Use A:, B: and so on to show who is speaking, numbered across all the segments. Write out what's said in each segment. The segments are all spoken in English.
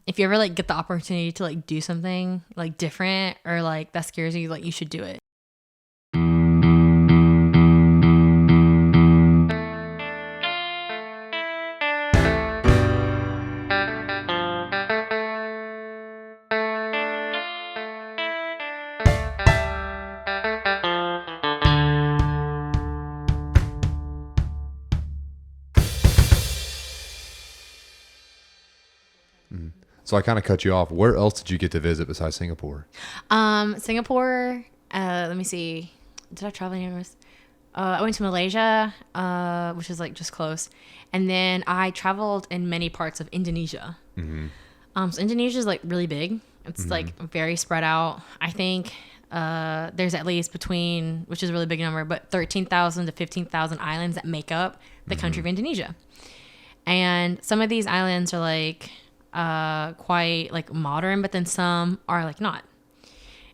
A: if you ever like get the opportunity to like do something like different or like that scares you, like you should do it.
B: So I kind of cut you off. Where else did you get to visit besides Singapore?
A: Singapore, let me see. Did I travel anywhere else? I went to Malaysia, which is like just close. And then I traveled in many parts of Indonesia. So Indonesia is like really big. It's like very spread out. I think there's at least between, which is a really big number, but 13,000 to 15,000 islands that make up the country of Indonesia. And some of these islands are like quite like modern, but then some are like not.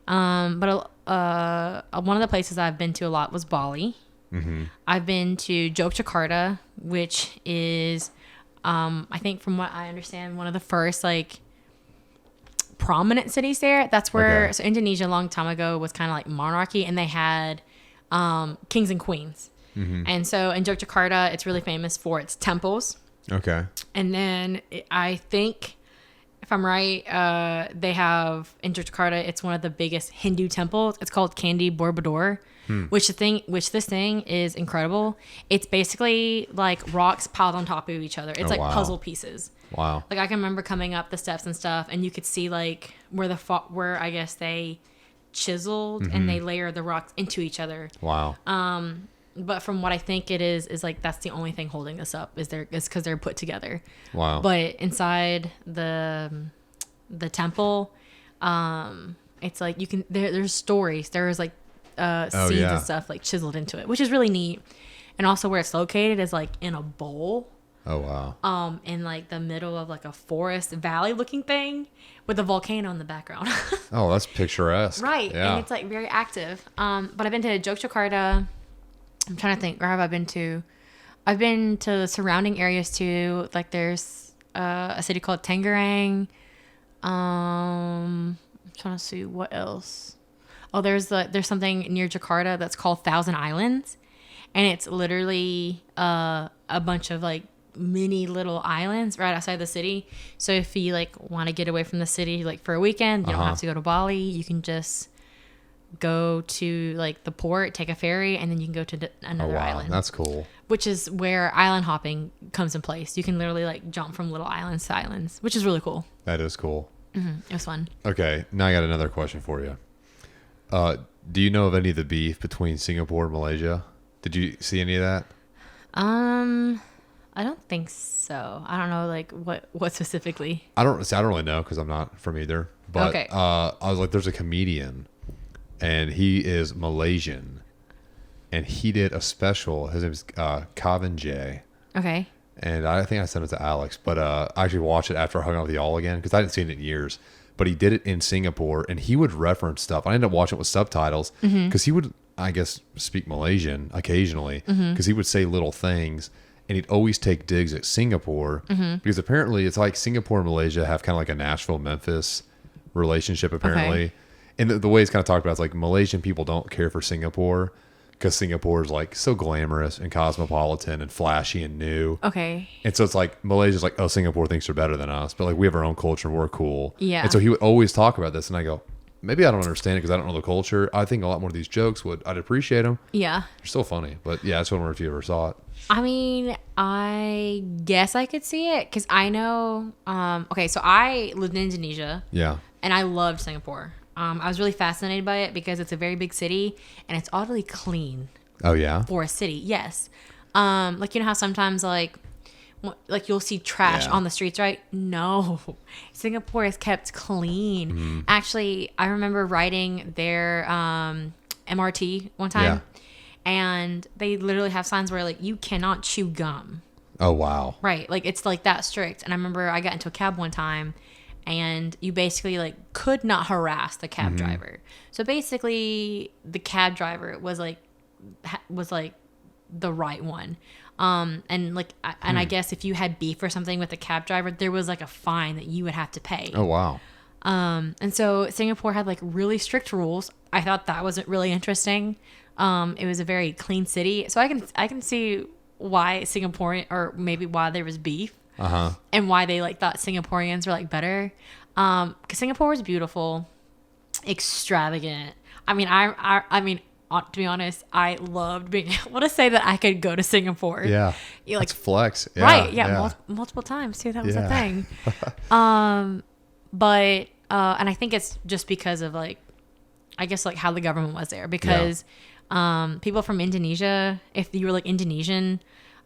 A: But one of the places I've been to a lot was Bali. I've been to Yogyakarta, which is, I think from what I understand, one of the first like prominent cities there. That's where, so Indonesia a long time ago was kind of like monarchy, and they had kings and queens. And so in Yogyakarta, it's really famous for its temples.
B: Okay.
A: And then I think, if I'm right, they have in Jakarta, it's one of the biggest Hindu temples. It's called Candi Borobudur, which this thing is incredible. It's basically like rocks piled on top of each other. It's puzzle pieces.
B: Wow.
A: Like I can remember coming up the steps and stuff, and you could see like where I guess they chiseled and they layered the rocks into each other.
B: Wow.
A: But from what I think it is like that's the only thing holding this up is because they're put together.
B: Wow.
A: But inside the temple, it's like you can there's stories. There's like seeds and stuff like chiseled into it, which is really neat. And also where it's located is like in a bowl.
B: Oh wow.
A: In like the middle of like a forest valley looking thing with a volcano in the background.
B: Oh, that's picturesque.
A: Right.
B: Yeah.
A: And it's like very active. But I've been to Yogyakarta. I'm trying to think. Where have I been to? I've been to the surrounding areas too. Like there's a city called Tangerang. I'm trying to see what else. Oh, there's something near Jakarta that's called Thousand Islands, and it's literally a bunch of like mini little islands right outside the city. So if you like want to get away from the city like for a weekend, you don't have to go to Bali. You can just go to like the port, take a ferry, and then you can go to another island.
B: That's cool.
A: Which is where island hopping comes in place. You can literally like jump from little islands to islands, which is really cool.
B: That is cool.
A: It was fun.
B: Okay, now I got another question for you. Do you know of any of the beef between Singapore and Malaysia? Did you see any of that?
A: I don't think so. I don't know like what specifically.
B: I don't really know because I'm not from either. But I was like, there's a comedian, and he is Malaysian, and he did a special. His name is Kevin J.
A: Okay.
B: And I think I sent it to Alex, but I actually watched it after I hung out with y'all again because I hadn't seen it in years. But he did it in Singapore, and he would reference stuff. I ended up watching it with subtitles because he would, I guess, speak Malaysian occasionally because he would say little things, and he'd always take digs at Singapore because apparently it's like Singapore and Malaysia have kind of like a Nashville-Memphis relationship apparently.
A: Okay.
B: And the way it's kind of talked about is like Malaysian people don't care for Singapore because Singapore is like so glamorous and cosmopolitan and flashy and new.
A: Okay.
B: And so it's like Malaysia's like, oh, Singapore thinks they're better than us, but like we have our own culture and we're cool.
A: Yeah.
B: And so he would always talk about this, and I go, maybe I don't understand it because I don't know the culture. I think a lot more of these jokes I'd appreciate them.
A: Yeah.
B: They're still funny, but yeah, I just wonder if you ever saw it.
A: I mean, I guess I could see it because I know. Okay, so I lived in Indonesia.
B: Yeah.
A: And I loved Singapore. I was really fascinated by it because it's a very big city and it's oddly clean.
B: Oh yeah.
A: For a city, yes. Like you know how sometimes like you'll see trash on the streets, right? No, Singapore is kept clean. Actually, I remember riding their MRT one time, and they literally have signs where like you cannot chew gum.
B: Oh wow.
A: Right, like it's like that strict. And I remember I got into a cab one time, and you basically like could not harass the cab driver. So basically, the cab driver was like the right one. And like, and I guess if you had beef or something with the cab driver, there was like a fine that you would have to pay.
B: Oh, wow.
A: And so Singapore had like really strict rules. I thought that was really interesting. It was a very clean city. So I can see why Singaporean, or maybe why there was beef. And why they like thought Singaporeans were like better. Because Singapore was beautiful, extravagant. I mean, I mean, to be honest, I loved being able to say that I could go to Singapore.
B: Yeah.
A: You, like,
B: that's flex. Yeah,
A: right. Yeah. Multiple times too. That was a thing. But, and I think it's just because of like, I guess like how the government was there, because, people from Indonesia, if you were like Indonesian,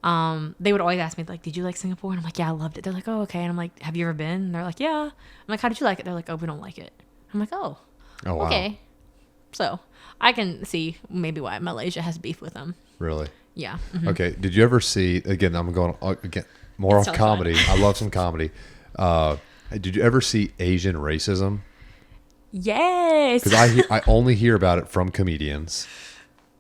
A: they would always ask me like, did you like Singapore? And I'm like, yeah, I loved it. They're like, oh, okay. And I'm like, have you ever been? And they're like, yeah. I'm like, how did you like it? They're like, oh, we don't like it. I'm like, oh,
B: wow.
A: Okay. So I can see maybe why Malaysia has beef with them.
B: Really?
A: Yeah.
B: Okay. Did you ever see, again, I'm going again, more off comedy. I love some comedy. Did you ever see Asian racism?
A: Yes.
B: Because I only hear about it from comedians.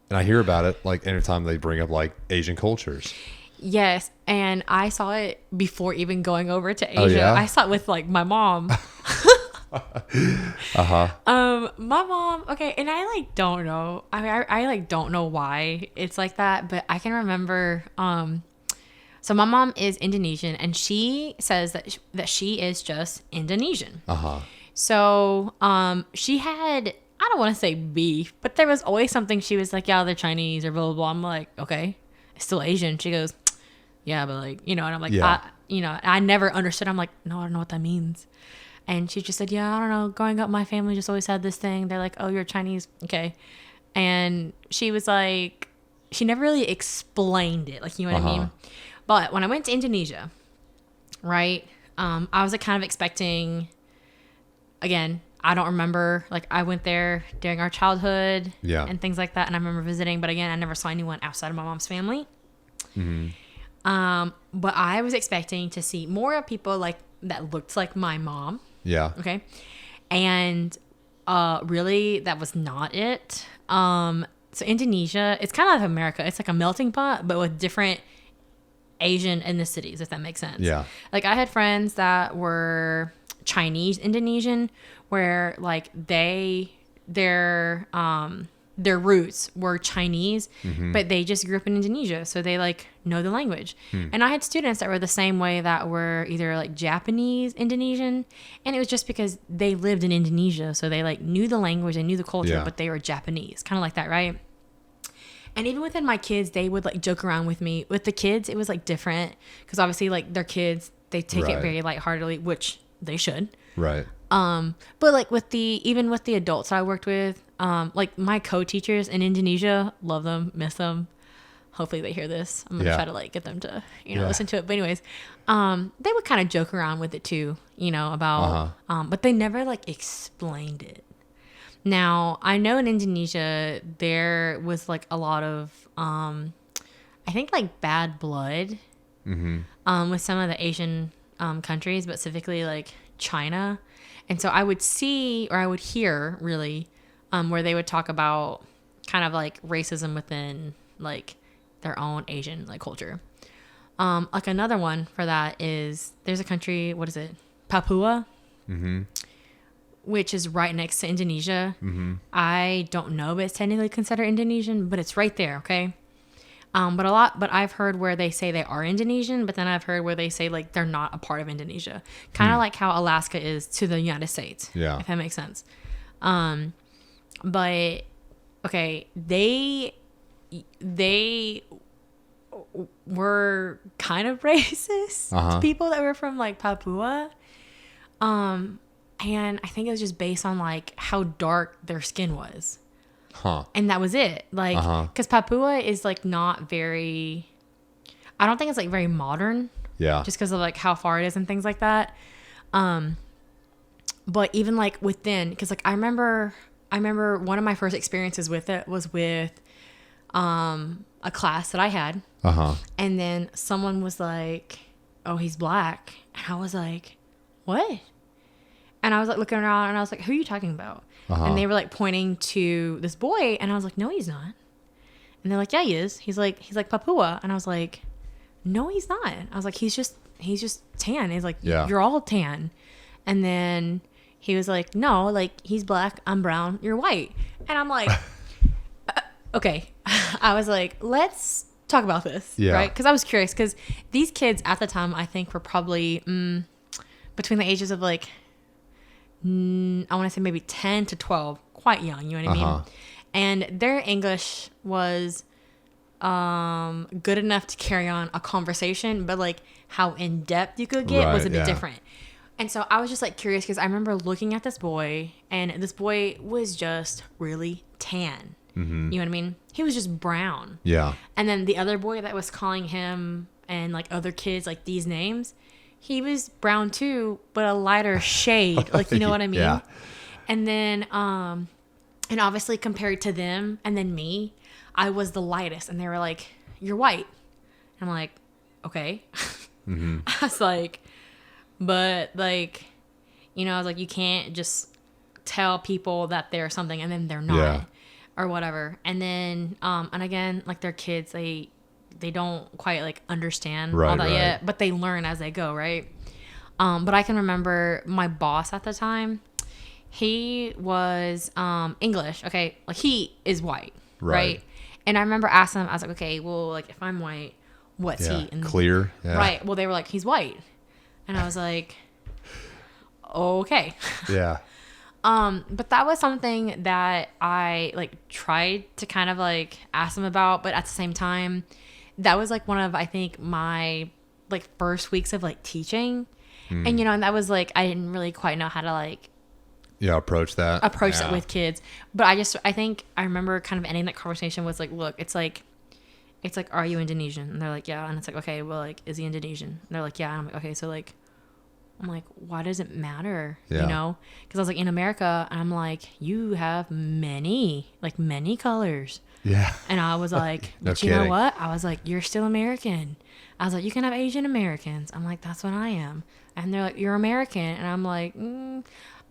B: And I hear about it like anytime they bring up like Asian cultures.
A: Yes. And I saw it before even going over to Asia.
B: Oh, yeah?
A: I saw it with like my mom. My mom, okay, and I like don't know. I mean, I like don't know why it's like that, but I can remember. So my mom is Indonesian, and she says that she is just Indonesian. So she had, I don't want to say beef, but there was always something. She was like, yeah, they're Chinese or blah blah blah. I'm like, okay, it's still Asian. She goes, yeah, but like, you know, and I'm like, I never understood. I'm like, no, I don't know what that means. And she just said, yeah, I don't know. Growing up, my family just always had this thing. They're like, oh, you're Chinese. Okay. And she was like, she never really explained it. Like, you know what I mean? But when I went to Indonesia, right, I was like kind of expecting, again, I don't remember. Like, I went there during our childhood and things like that. And I remember visiting. But again, I never saw anyone outside of my mom's family. But I was expecting to see more of people like that looked like my mom.
B: Yeah.
A: Okay. And really, that was not it. So Indonesia, it's kind of like America. It's like a melting pot, but with different Asian ethnicities, if that makes sense.
B: Yeah.
A: Like, I had friends that were Chinese Indonesian, where like their roots were Chinese, but they just grew up in Indonesia. So they like know the language. And I had students that were the same way, that were either like Japanese Indonesian. And it was just because they lived in Indonesia. So they like knew the language, they knew the culture, but they were Japanese, kind of like that. Right. And even within my kids, they would like joke around with me. With the kids, it was like different, because obviously like they're kids, they take it very lightheartedly, which they should.
B: Right.
A: But like even with the adults I worked with, like my co-teachers in Indonesia, love them, miss them. Hopefully they hear this. I'm gonna try to like get them to, listen to it. But anyways, they would kind of joke around with it too, about, but they never like explained it. Now I know in Indonesia there was like a lot of, I think like bad blood, with some of the Asian countries, but specifically like China. And so I would see, or I would hear really, where they would talk about kind of like racism within like their own Asian like culture. Like another one for that is, there's a country, what is it? Papua, which is right next to Indonesia. I don't know if it's technically considered Indonesian, but it's right there. Okay. But I've heard where they say they are Indonesian, but then I've heard where they say like they're not a part of Indonesia. Kind of like how Alaska is to the United States. Yeah. If that makes sense. But okay, they were kind of racist to people that were from like Papua. And I think it was just based on like how dark their skin was. And that was it. Like, because Papua is like not very, I don't think it's like very modern. Yeah. Just because of like how far it is and things like that. But even like within, because like I remember one of my first experiences with it was with a class that I had. And then someone was like, oh, he's black. And I was like, what? And I was like looking around and I was like, who are you talking about? And they were like pointing to this boy, and I was like, no, he's not. And they're like, yeah, he is. He's like Papua. And I was like, no, he's not. I was like, he's just tan. He's like,
B: Yeah.
A: you're all tan. And then he was like, no, like, he's black, I'm brown, you're white. And I'm like, okay. I was like, let's talk about this.
B: Yeah.
A: Right? Because I was curious. Because these kids at the time, I think, were probably between the ages of like, I want to say maybe 10 to 12. Quite young, you know what I mean? And their English was good enough to carry on a conversation, but like how in depth you could get was a bit different. And so I was just like curious because I remember looking at this boy, and this boy was just really tan. You know what I mean? He was just brown.
B: Yeah.
A: And then the other boy that was calling him and like other kids like these names, he was brown too, but a lighter shade. Like, you know what I mean?
B: Yeah.
A: And then, and obviously compared to them and then me, I was the lightest. And they were like, you're white. And I'm like, okay. I was like, but like, you know, I was like, you can't just tell people that they're something and then they're not or whatever. And then, and again, like their kids, they don't quite like understand all that yet, but they learn as they go. Right. But I can remember my boss at the time, he was, English. Okay. Like he is white. Right. And I remember asking him, I was like, okay, well, like if I'm white, what's he? And
B: clear. Yeah.
A: Right. Well, they were like, he's white. And I was like, okay.
B: Yeah.
A: But that was something that I like tried to kind of like ask them about, but at the same time, that was like one of, I think, my like first weeks of like teaching. And, you know, and that was like, I didn't really quite know how to like
B: approach that
A: with kids. But I think I remember kind of ending that conversation was like, look, it's like, are you Indonesian? And they're like, yeah. And it's like, okay, well, like, is he Indonesian? And they're like, yeah. And I'm like, okay, so like, I'm like, why does it matter? You know? Because I was like, in America, and I'm like, you have many colors.
B: Yeah.
A: And I was like,
B: No
A: but you know
B: kidding.
A: what? I was like, you're still American. I was like, you can have Asian Americans. I'm like, that's what I am. And they're like, you're American. And I'm like, I'm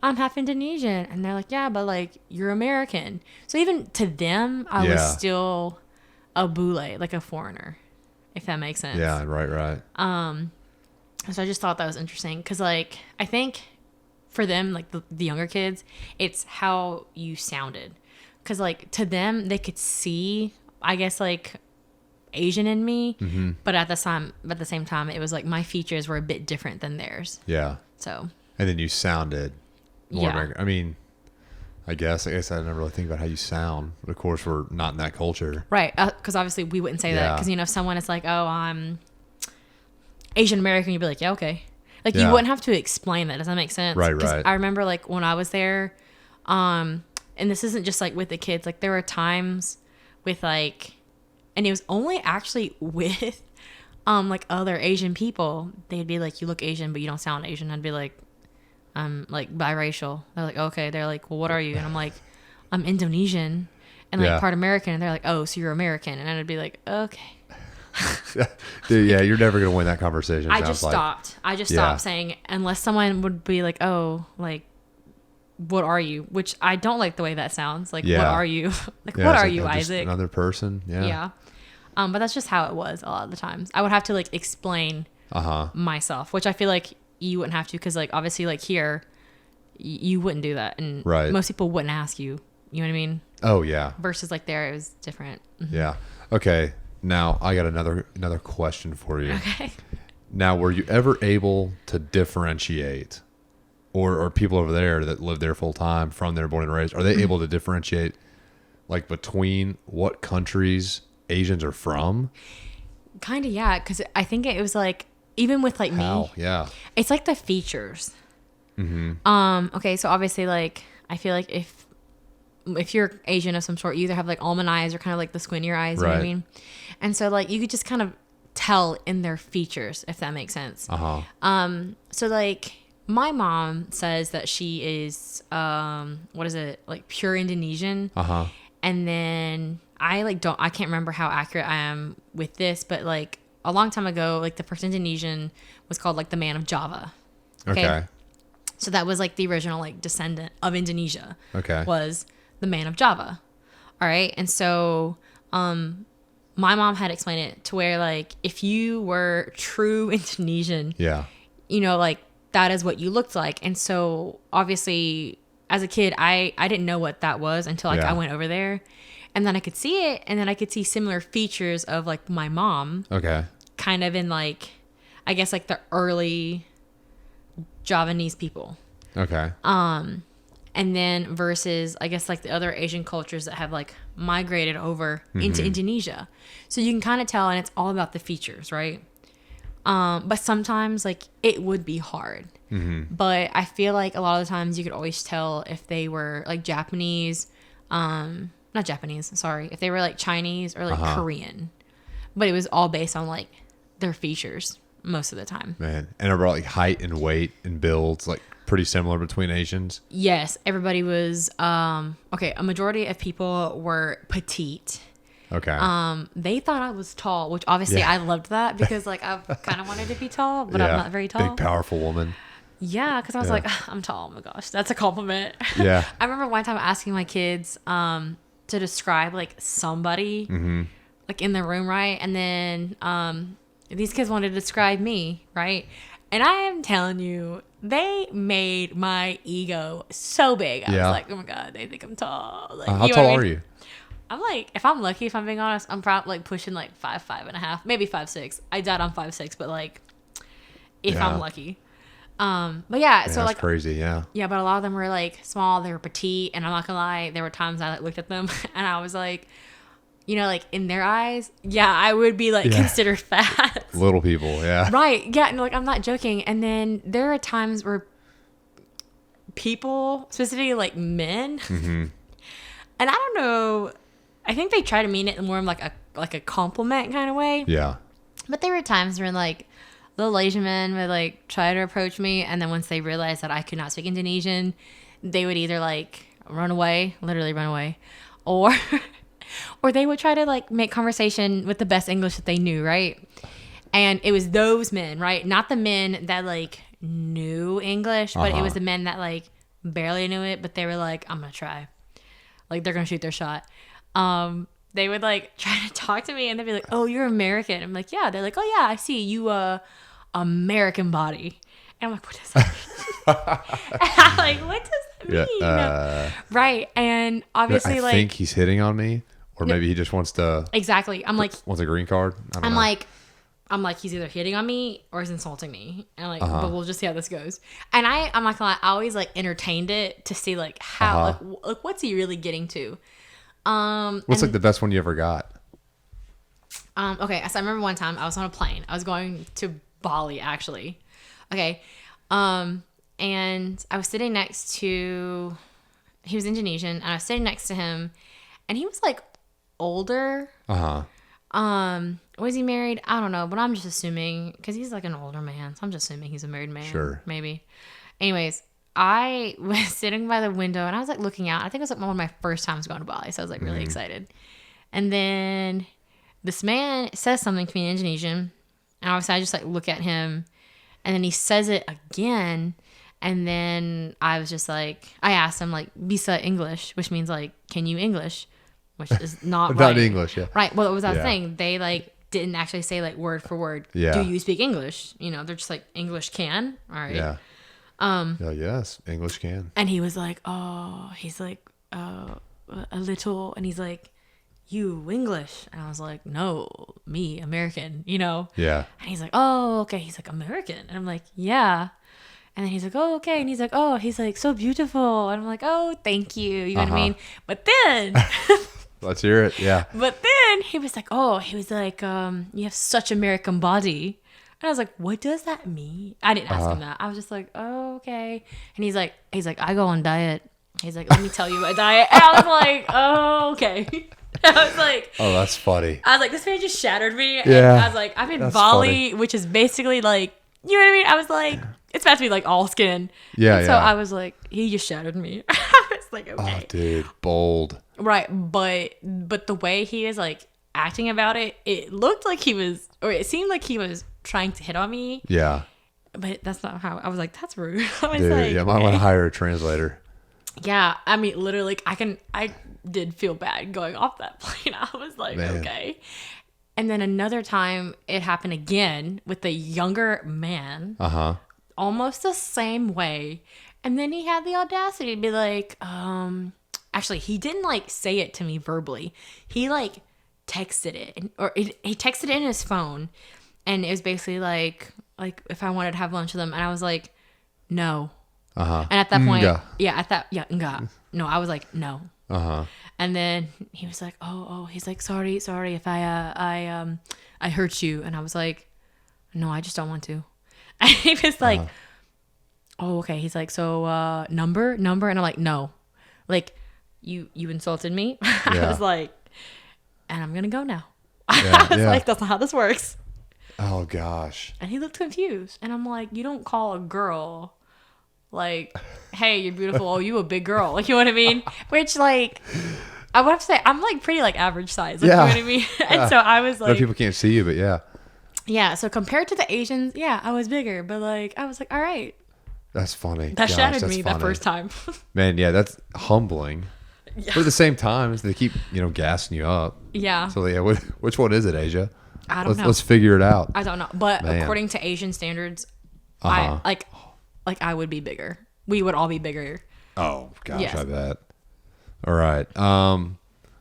A: half Indonesian. And they're like, yeah, but like, you're American. So even to them, I was still a bule, like a foreigner, if that makes sense.
B: Yeah, right.
A: So I just thought that was interesting because, like, I think for them, like the younger kids, it's how you sounded. Because, like, to them, they could see, I guess, like, Asian in me, but at the same time, it was like my features were a bit different than theirs.
B: Yeah.
A: So.
B: And then you sounded more American. I mean, I guess I didn't really think about how you sound. But of course, we're not in that culture.
A: Right. Because obviously we wouldn't say that. Because, you know, if someone is like, oh, I'm Asian American, you'd be like, yeah, okay. Like, you wouldn't have to explain that. Does that make sense?
B: Right.
A: I remember, like, when I was there, and this isn't just, like, with the kids. Like, there were times with, like, and it was only actually with, like, other Asian people. They'd be like, you look Asian, but you don't sound Asian. I'd be like, I'm, like, biracial. They're like, okay. They're like, well, what are you? And I'm like, I'm Indonesian and, like, part American. And they're like, oh, so you're American. And I'd be like, okay.
B: Dude, yeah, you're never gonna win that conversation.
A: I just stopped saying, unless someone would be like, oh, like, what are you? Which I don't like the way that sounds. Like, what are you? Like, what are you, Isaac?
B: Another person. Yeah.
A: But that's just how it was a lot of the times. I would have to like explain myself, which I feel like you wouldn't have to, because like obviously like here, you wouldn't do that, and most people wouldn't ask you. You know what I mean?
B: Oh yeah.
A: Versus like there, it was different.
B: Yeah. Okay. Now I got another question for you.
A: Okay.
B: Now, were you ever able to differentiate, or people over there that live there full time, from there, born and raised, are they able to differentiate, like, between what countries Asians are from?
A: Kind of, yeah. Because I think it was like, even with like me, it's like the features. Okay, so obviously, like, I feel like if you're Asian of some sort, you either have like almond eyes or kind of like the squintier eyes, you know what I mean? And so like you could just kind of tell in their features, if that makes sense. So like my mom says that she is like pure Indonesian. And then I can't remember how accurate I am with this, but like a long time ago, like the first Indonesian was called like the man of Java. Okay. So that was like the original like descendant of Indonesia. Was the man of Java. All right. And so my mom had explained it to where like if you were true Indonesian,
B: Yeah.
A: you know, like that is what you looked like. And so obviously as a kid, I didn't know what that was until like I went over there, and then I could see it, and then I could see similar features of like my mom.
B: Okay.
A: Kind of in like, I guess like the early Javanese people.
B: Okay.
A: And then versus, I guess, like the other Asian cultures that have like migrated over into Indonesia. So you can kind of tell, and it's all about the features, right? But sometimes like it would be hard. But I feel like a lot of the times you could always tell if they were like Japanese, not Japanese, sorry, if they were like Chinese or like Korean. But it was all based on like their features most of the time.
B: Man. And about like height and weight and builds, like pretty similar between Asians.
A: Yes, everybody was okay, a majority of people were petite.
B: Okay.
A: They thought I was tall, which obviously I loved that because like I kind of wanted to be tall, but I'm not very tall.
B: Big, powerful woman.
A: Yeah, because I was like, I'm tall. Oh my gosh, that's a compliment.
B: Yeah.
A: I remember one time asking my kids to describe like somebody like in the room, right? And then these kids wanted to describe me, right? And I am telling you, they made my ego so big. I was like, oh my God, they think I'm tall. Like,
B: how tall are you?
A: I'm like, if I'm lucky, if I'm being honest, I'm probably like pushing like 5'5.5", maybe 5'6". I doubt I'm 5'6", but like, if I'm lucky. But yeah, so
B: that's
A: like
B: crazy, yeah.
A: Yeah, but a lot of them were like small, they were petite, and I'm not gonna lie, there were times I like looked at them and I was like, you know, like in their eyes, I would be like considered fat.
B: Little people, yeah.
A: Right. Yeah, no, like I'm not joking. And then there are times where people, specifically like men, and I don't know, I think they try to mean it more in like a compliment kind of way.
B: Yeah.
A: But there were times when like little Asian men would like try to approach me, and then once they realized that I could not speak Indonesian, they would either like run away, literally run away, or or they would try to like make conversation with the best English that they knew, right? And it was those men, right? Not the men that like knew English, but it was the men that like barely knew it, but they were like, I'm gonna try. Like they're gonna shoot their shot. They would like try to talk to me, and they'd be like, oh, you're American. I'm like, yeah. They're like, oh yeah, I see you American body. And I'm like, what does that mean? And I'm like, what does that mean?
B: Yeah,
A: right. And obviously
B: I
A: like,
B: think he's hitting on me, or maybe he just wants to.
A: Exactly. I'm like,
B: wants a green card. I don't know.
A: I'm like, he's either hitting on me or he's insulting me. And I'm like, but we'll just see how this goes. And I'm not gonna lie, I always like entertained it to see like how, like what's he really getting to?
B: What's like the best one you ever got?
A: Okay, so I remember one time I was on a plane. I was going to Bali actually. Okay. And I was sitting next to, he was Indonesian, and I was sitting next to him, and he was like older. Was he married? I don't know, but I'm just assuming because he's like an older man. So I'm just assuming he's a married man.
B: Sure.
A: Maybe. Anyways, I was sitting by the window and I was like looking out. I think it was like one of my first times going to Bali. So I was like really excited. And then this man says something to me in Indonesian. And obviously I just like look at him, and then he says it again. And then I was just like, I asked him like, Bisa English, which means like, can you English? Which is not
B: Not
A: right.
B: English, yeah.
A: Right. Well, it was that thing. They like didn't actually say like word for word.
B: Yeah.
A: Do you speak English? You know, they're just like, English can. All right.
B: Yeah. Yes, English can.
A: And he was like, he's like, a little, and he's like, you English? And I was like, no, me American, you know?
B: Yeah.
A: And he's like, oh, okay. He's like, American. And I'm like, yeah. And then he's like, oh, okay. And he's like, oh, he's like, so beautiful. And I'm like, oh, thank you. You know what I mean? But then
B: let's hear it. Yeah.
A: But then he was like, you have such American body. And I was like, what does that mean? I didn't ask him that. I was just like, oh, okay. And he's like, I go on diet. He's like, let me tell you my diet. And I was like, oh, okay. I was like,
B: oh, that's funny.
A: I was like, this man just shattered me.
B: Yeah.
A: And I was like, I'm in Bali, which is basically like, you know what I mean? I was like, it's about to be like all skin.
B: Yeah.
A: And so I was like, he just shattered me. I was like, okay.
B: Oh, dude, bold.
A: Right. But the way he was like acting about it, it looked like he was, or it seemed like he was trying to hit on me.
B: Yeah.
A: But that's not how, I was like, that's rude. I was
B: dude,
A: like,
B: yeah, might want to hire a translator.
A: Yeah. I mean, literally, I did feel bad going off that plane. I was like,
B: Man.
A: okay. And then another time it happened again with a younger man, almost the same way. And then he had the audacity to be like, actually, he didn't like say it to me verbally. He like texted it, he texted it in his phone, and it was basically like if I wanted to have lunch with him, and I was like, no. And at that point, nga. No, I was like, no. And then he was like, oh, he's like, sorry if I hurt you. And I was like, no, I just don't want to. And he was like, oh, okay. He's like, so number. And I'm like, no, like you insulted me. I was like, and I'm gonna go now. I was like, that's not how this works.
B: Oh gosh.
A: And he looked confused, and I'm like, you don't call a girl like, hey, you're beautiful. Oh, you a big girl. Like, you know what I mean? Which, like, I would have to say, I'm like pretty like average size. Like, you know what I mean? And so I was like,
B: people can't see you, but yeah.
A: Yeah. So compared to the Asians, I was bigger, but like, I was like, all right.
B: That's funny.
A: That shattered me that first time.
B: Man, yeah, that's humbling. Yeah. But at the same time, they keep, gassing you up.
A: Yeah.
B: So yeah, which one is it, Asia?
A: I don't know.
B: Let's figure it out.
A: I don't know. But according to Asian standards, I I would be bigger. We would all be bigger.
B: Oh gosh, yes. I bet. All right.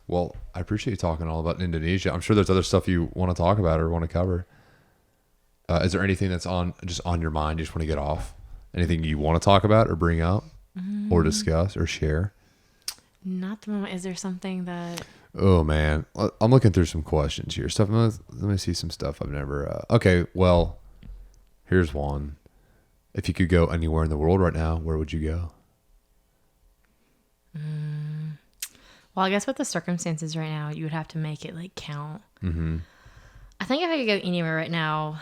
B: Well, I appreciate you talking all about Indonesia. I'm sure there's other stuff you want to talk about or want to cover. Is there anything that's on your mind you just want to get off? Anything you want to talk about or bring up or discuss or share? Not
A: the moment. Is there something that...
B: Oh, man. I'm looking through some questions here. Let me see some stuff I've never... Okay, well, here's one. If you could go anywhere in the world right now, where would you go?
A: Well, I guess with the circumstances right now, you would have to make it like count. I think if I could go anywhere right now,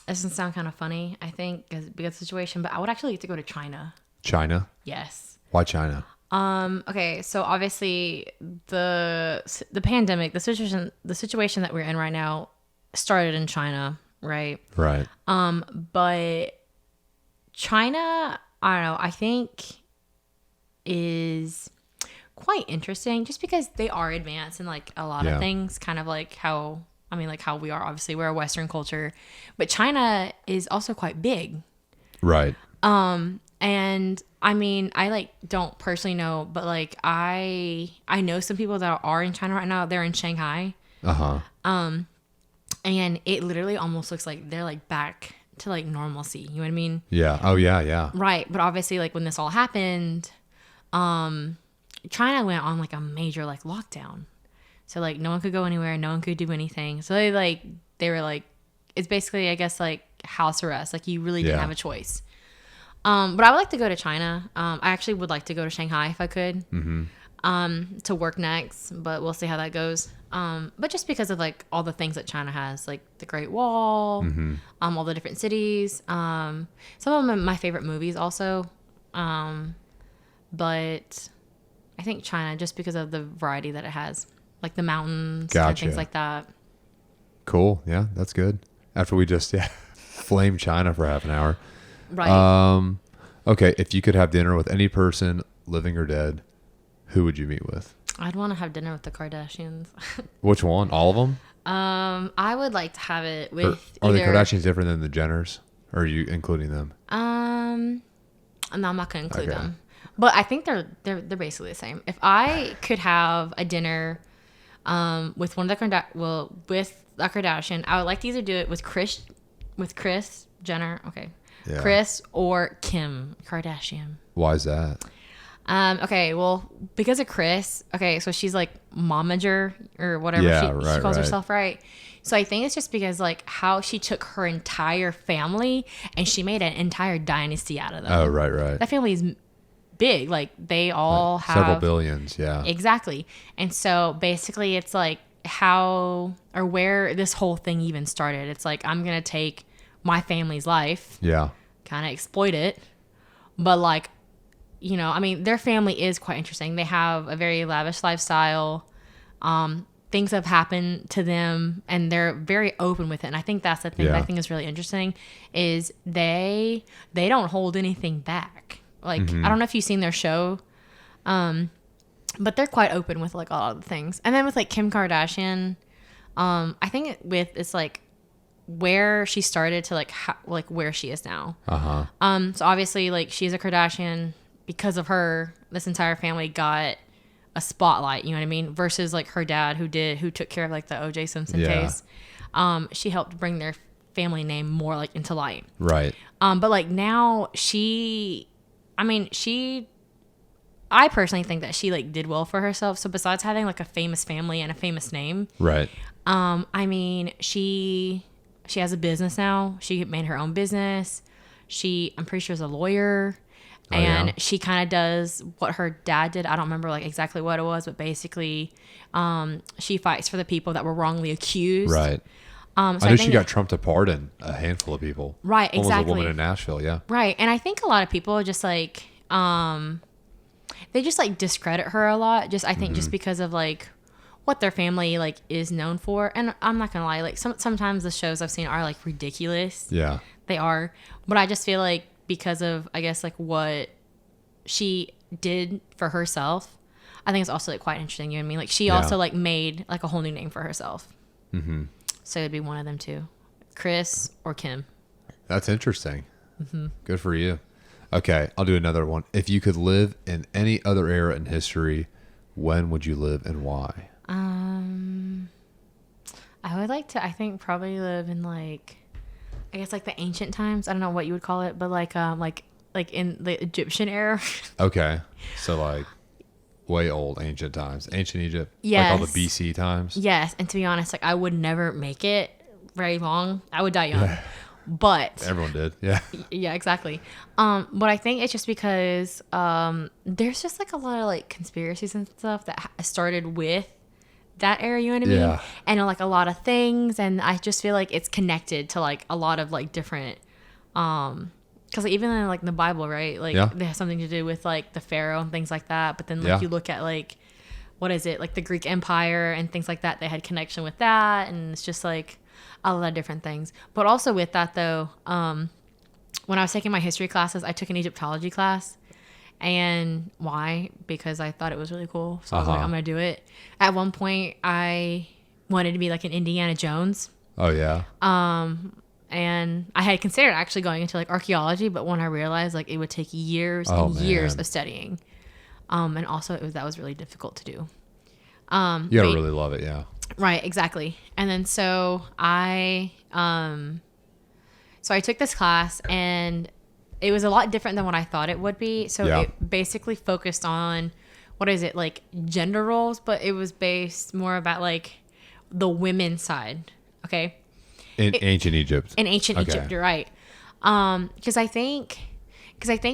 A: this doesn't sound kind of funny, I think, because of the situation, but I would actually like to go to China.
B: China?
A: Yes.
B: Why China?
A: Okay, so obviously the pandemic, the situation that we're in right now started in China, right?
B: Right.
A: But China, I don't know, I think is quite interesting just because they are advanced in like a lot of things, kind of like how we are. Obviously, we're a Western culture, but China is also quite big.
B: Right.
A: And I mean, I like don't personally know, but like I know some people that are in China right now. They're in Shanghai. And it literally almost looks like they're like back to like normalcy. You know what I mean?
B: Yeah. Oh yeah, yeah.
A: Right. But obviously, like when this all happened, China went on like a major like lockdown. So like no one could go anywhere, no one could do anything. So they were like, it's basically, I guess, like house arrest. Like you really didn't have a choice. But I would like to go to China. I actually would like to go to Shanghai if I could, to work next, but we'll see how that goes. But just because of like all the things that China has, like the Great Wall, all the different cities, some of them are my favorite movies also. But I think China, just because of the variety that it has, like the mountains and things like that.
B: Cool. Yeah, that's good. After we just flame China for half an hour.
A: Right.
B: Okay, if you could have dinner with any person, living or dead, who would you meet with?
A: I'd want to have dinner with the Kardashians.
B: Which one? All of them?
A: I would like to have it with
B: Are the Kardashians different than the Jenners? Or are you including them?
A: No, I'm not going to include them. But I think they're basically the same. If I could have a dinner with one of the with a Kardashian, I would like to either do it with Kris Jenner. Okay. Yeah. Kris or Kim Kardashian.
B: Why is that?
A: Okay, well, because of Kris. Okay, so she's like momager or whatever she calls herself, right? So I think it's just because like how she took her entire family and she made an entire dynasty out of them.
B: Oh, right.
A: That family is big. Like they all have
B: several billions. Yeah,
A: exactly. And so basically, it's like how or where this whole thing even started. It's like I'm gonna take my family's life, kind of exploit it, but like, you know, I mean, their family is quite interesting. They have a very lavish lifestyle. Things have happened to them, and they're very open with it. And I think that's the thing that I think is really interesting is they don't hold anything back. Like I don't know if you've seen their show, but they're quite open with like a lot of the things. And then with like Kim Kardashian, I think it's like where she started to like like where she is now. So obviously like she's a Kardashian. Because of her, this entire family got a spotlight, you know what I mean? Versus like her dad who took care of like the OJ Simpson case. She helped bring their family name more like into light.
B: Right.
A: But like now I personally think that she like did well for herself. So besides having like a famous family and a famous name,
B: right.
A: I mean, she has a business now. She made her own business. I'm pretty sure is a lawyer. And she kind of does what her dad did. I don't remember like exactly what it was, but basically, she fights for the people that were wrongly accused.
B: Right.
A: So
B: I know she got Trump to pardon a handful of people.
A: Right.
B: One
A: Exactly.
B: was a woman in Nashville. Yeah.
A: Right. And I think a lot of people just like, they just like discredit her a lot. I think just because of like what their family like is known for. And I'm not gonna lie, like sometimes the shows I've seen are like ridiculous.
B: Yeah.
A: They are. But I just feel like because of, I guess, like what she did for herself, I think it's also like quite interesting. You know what I mean? Like she also like made like a whole new name for herself. So it'd be one of them too, Chris or Kim.
B: That's interesting. Good for you. Okay, I'll do another one. If you could live in any other era in history, when would you live and why?
A: I would like to, I think, probably live in like, I guess like the ancient times. I don't know what you would call it, but like in the Egyptian era.
B: Okay. So like way old, ancient times. Ancient Egypt.
A: Yes.
B: Like all the BC times.
A: Yes. And to be honest, like I would never make it very long. I would die young. But
B: everyone did. Yeah.
A: Yeah, exactly. But I think it's just because there's just like a lot of like conspiracies and stuff that started with that era, you know what I mean?
B: Yeah.
A: And like a lot of things, and I just feel like it's connected to like a lot of like different because like, even in like the Bible, right? Like they have something to do with like the Pharaoh and things like that. But then like you look at like what is it, like the Greek Empire and things like that, they had connection with that, and it's just like a lot of different things. But also with that though, when I was taking my history classes, I took an Egyptology class. And why? Because I thought it was really cool. So I was like, I'm going to do it. At one point, I wanted to be like an Indiana Jones.
B: Oh, yeah.
A: And I had considered actually going into like archaeology, but when I realized like it would take years years of studying. And also that was really difficult to do. You
B: gotta really love it, yeah.
A: Right, exactly. And then so I took this class, and it was a lot different than what I thought it would be. So it basically focused on, what is it, like gender roles, but it was based more about like the women's side. Okay.
B: In ancient Egypt.
A: In ancient Egypt, you're right. Because I think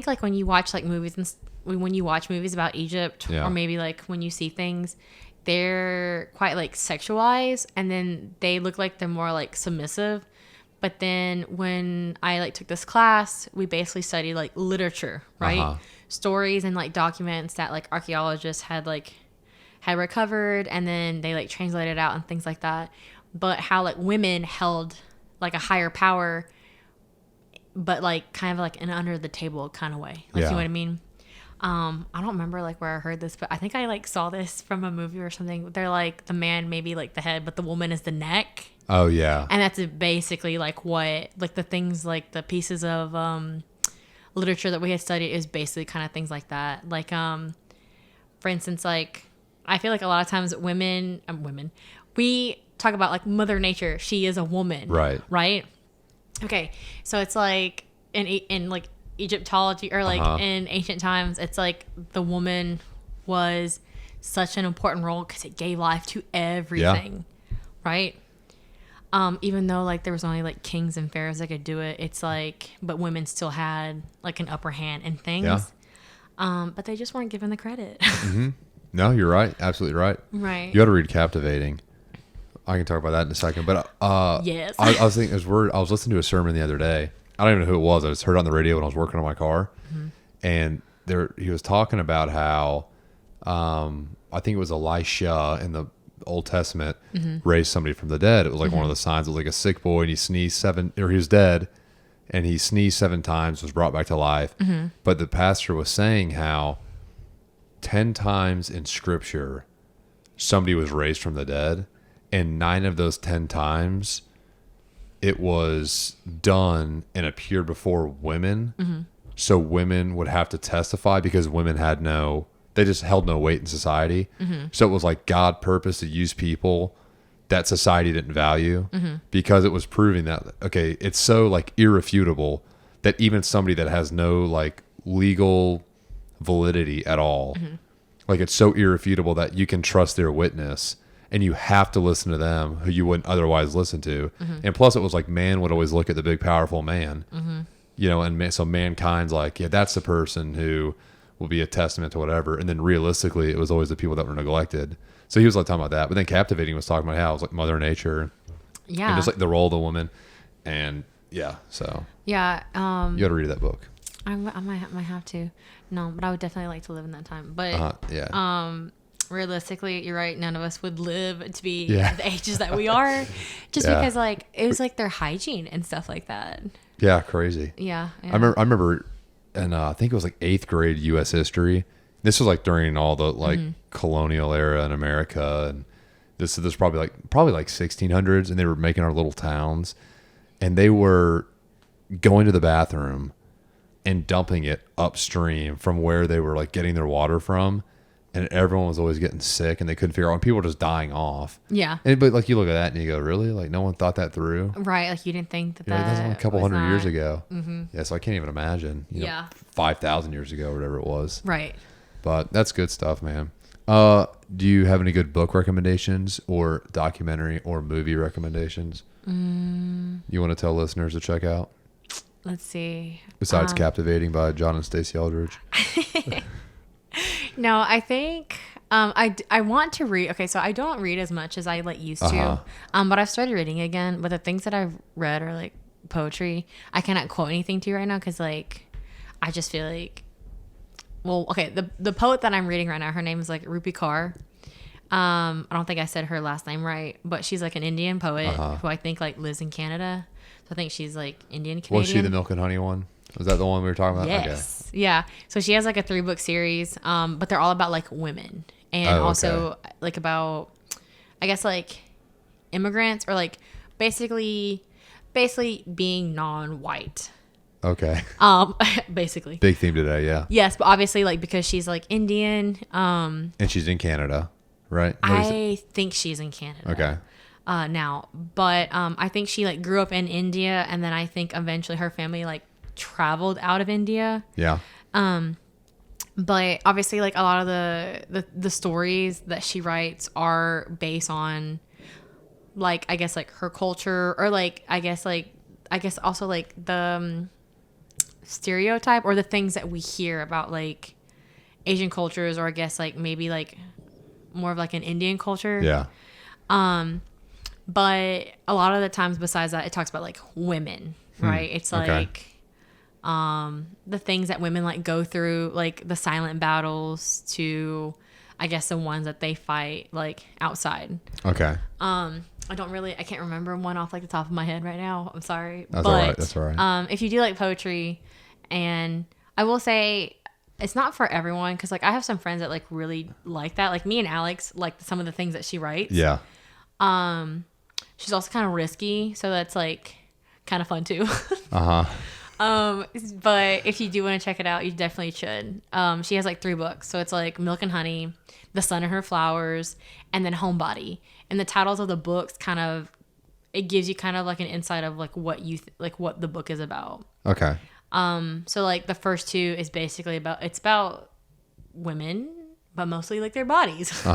A: like when you watch like movies and when you watch movies about Egypt, or maybe like when you see things, they're quite like sexualized, and then they look like they're more like submissive. But then when I like took this class, we basically studied like literature, right? Stories and like documents that like archaeologists had recovered, and then they like translated out and things like that. But how like women held like a higher power, but like kind of like an under the table kind of way. Like, you know what I mean? I don't remember like where I heard this, but I think I like saw this from a movie or something. They're like the man maybe like the head, but the woman is the neck.
B: Oh yeah.
A: And that's basically like what like the things like the pieces of literature that we had studied is basically kind of things like that. Like for instance, like I feel like a lot of times women we talk about like Mother Nature. She is a woman. Right. Okay. So it's like in like Egyptology or like in ancient times, it's like the woman was such an important role because it gave life to everything. Right. Even though like there was only like kings and pharaohs that could do it, it's like, but women still had like an upper hand in things. But they just weren't given the credit.
B: No, you're right. Absolutely right.
A: Right.
B: You got to read Captivating. I can talk about that in a second. But
A: yes.
B: I was thinking, I was listening to a sermon the other day. I don't even know who it was. I just heard it on the radio when I was working on my car. And he was talking about how I think it was Elisha in the Old Testament raised somebody from the dead. It was like one of the signs. It was like a sick boy, and he sneezed he was dead, and he sneezed 7 times, was brought back to life. But the pastor was saying how 10 times in Scripture somebody was raised from the dead, and 9 of those 10 times it was done and appeared before women. Mm-hmm. So women would have to testify because women had they just held no weight in society. Mm-hmm. So it was like God purposed to use people that society didn't value because it was proving that, okay, it's so like irrefutable that even somebody that has no like legal validity at all, like it's so irrefutable that you can trust their witness and you have to listen to them who you wouldn't otherwise listen to. And plus it was like man would always look at the big powerful man, and so mankind's like, yeah, that's the person who will be a testament to whatever. And then realistically it was always the people that were neglected. So he was like talking about that, but then Captivating was talking about how it was like Mother Nature, and just like the role of the woman, and so you got to read that book.
A: I might have to. No, but I would definitely like to live in that time. But realistically, you're right. None of us would live to be the ages that we are, just because like it was like their hygiene and stuff like that. Yeah,
B: crazy.
A: Yeah.
B: I remember, and I think it was like 8th grade U.S. history. This was like during all the like colonial era in America, and this is probably like 1600s, and they were making our little towns, and they were going to the bathroom and dumping it upstream from where they were like getting their water from, and everyone was always getting sick, and they couldn't figure out. And people were just dying off. Yeah. But like you look at that and you go, really? Like no one thought that through,
A: right? Like you didn't think that
B: that was only a couple hundred years ago. Yeah, so I can't even imagine. 5,000 years ago or whatever it was.
A: Right.
B: But that's good stuff, man. Do you have any good book recommendations or documentary or movie recommendations you want to tell listeners to check out?
A: Let's see.
B: Besides Captivating by John and Stacey Aldridge.
A: No, I think I want to read. Okay, so I don't read as much as I used to. But I've started reading again. But the things that I've read are like poetry. I cannot quote anything to you right now because like I just feel like, well, okay, the poet that I'm reading right now, her name is like Rupi Kaur. I don't think I said her last name right, but she's like an Indian poet who I think like lives in Canada. So I think she's like Indian Canadian.
B: Was she the Milk and Honey one? Was that the one we were talking about?
A: Yes. Okay. Yeah. So she has like a 3-book series, but they're all about like women and also like about, I guess like immigrants or like basically being non-white.
B: Okay.
A: Basically.
B: Big theme today, yeah.
A: Yes, but obviously like because she's like Indian.
B: And she's in Canada, right?
A: I think she's in Canada.
B: Okay.
A: Now, but I think she like grew up in India, and then I think eventually her family like traveled out of India. Yeah. But obviously like a lot of the stories that she writes are based on like I guess like her culture or like I guess also like the stereotype or the things that we hear about like Asian cultures, or I guess like maybe like more of like an Indian culture. Yeah. But a lot of the times besides that, it talks about like women, right? It's like the things that women like go through, like the silent battles to I guess the ones that they fight like outside. Okay. I can't remember one off like the top of my head right now. I'm sorry.
B: That's all right. That's all right.
A: If you do like poetry, and I will say it's not for everyone because like I have some friends that like really like that. Like me and Alex like some of the things that she writes. Yeah. She's also kind of risky, so that's like kind of fun too. But if you do want to check it out, you definitely should. She has like 3 books, so it's like Milk and Honey, The Sun and Her Flowers, and then Homebody. And the titles of the books it gives you kind of like an insight of like what what the book is about. Okay. So like the first 2 is basically about women, but mostly like their bodies.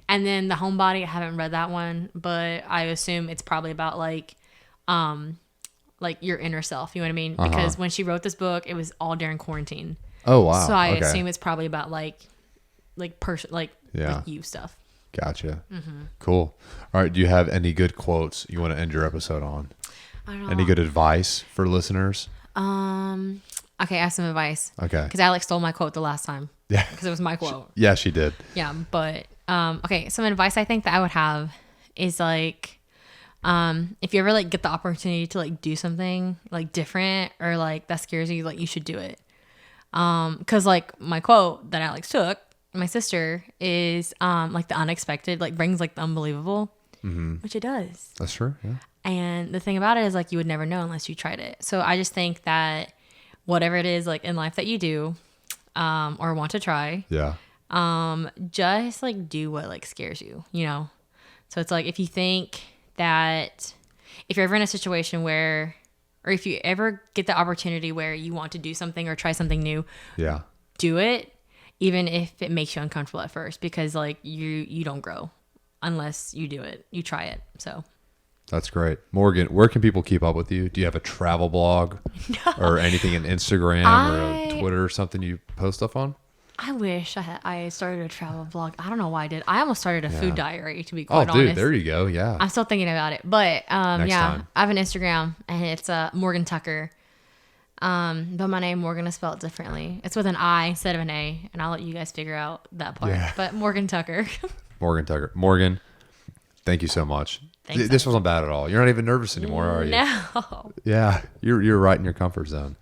A: And then the Homebody, I haven't read that one, but I assume it's probably about like your inner self. You know what I mean? Because when she wrote this book, it was all during quarantine. Oh wow! So I assume it's probably about like you stuff.
B: Gotcha. Cool. All right. Do you have any good quotes you want to end your episode on?
A: I don't know.
B: Any good advice for listeners?
A: Okay, I have some advice. Okay. Because Alex stole my quote the last time. Yeah. Because it was my quote.
B: Yeah, she did.
A: Yeah, but okay. Some advice I think that I would have is like, if you ever like get the opportunity to like do something like different or like that scares you, like you should do it. Because like my quote that Alex took, my sister, is like the unexpected like brings like the unbelievable. which it does.
B: That's true. Yeah.
A: And the thing about it is like you would never know unless you tried it. So I just think that whatever it is like in life that you do or want to try,
B: Yeah.
A: just like do what like scares you, you know? So it's like if you think that if you're ever in a situation where, or if you ever get the opportunity where you want to do something or try something new,
B: Yeah.
A: do it, even if it makes you uncomfortable at first, because like you don't grow unless you do it, you try it. So
B: That's great. Morgan, where can people keep up with you? Do you have a travel blog or anything in Instagram or Twitter or something you post stuff on?
A: I wish I started a travel blog. I don't know why I did. I almost started a food diary, to be
B: Oh,
A: quite
B: dude,
A: honest.
B: there you go. Yeah.
A: I'm still thinking about it. But
B: Next time.
A: I have an Instagram and it's Morgin Tucker. But my name Morgan is spelled differently. It's with an I instead of an A, and I'll let you guys figure out that part.
B: Yeah.
A: But Morgin Tucker.
B: Morgan Tucker. Morgan, thank you so much.
A: Thanks,
B: This wasn't bad at all. You're not even nervous anymore, are you?
A: No.
B: Yeah. You're right in your comfort zone.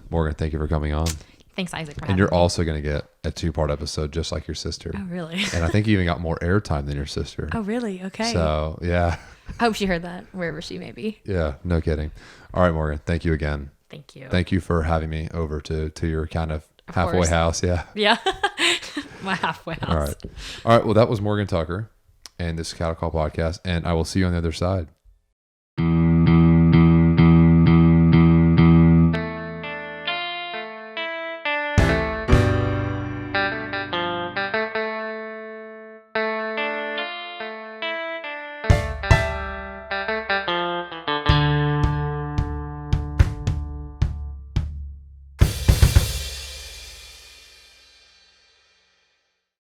B: Morgan, thank you for coming on.
A: Thanks, Isaac. For
B: And
A: having
B: you're
A: me.
B: also going to get a 2-part episode just like your sister.
A: Oh, really?
B: And I think you even got more airtime than your sister.
A: Oh, really? Okay.
B: So, yeah.
A: I hope she heard that wherever she may be.
B: Yeah, no kidding. All right, Morgan, thank you again.
A: Thank you.
B: Thank you for having me over to your kind of halfway
A: course.
B: house. Yeah.
A: Yeah. My halfway house.
B: All right. All right. Well, that was Morgan Tucker and this is Cattle Call Podcast, and I will see you on the other side.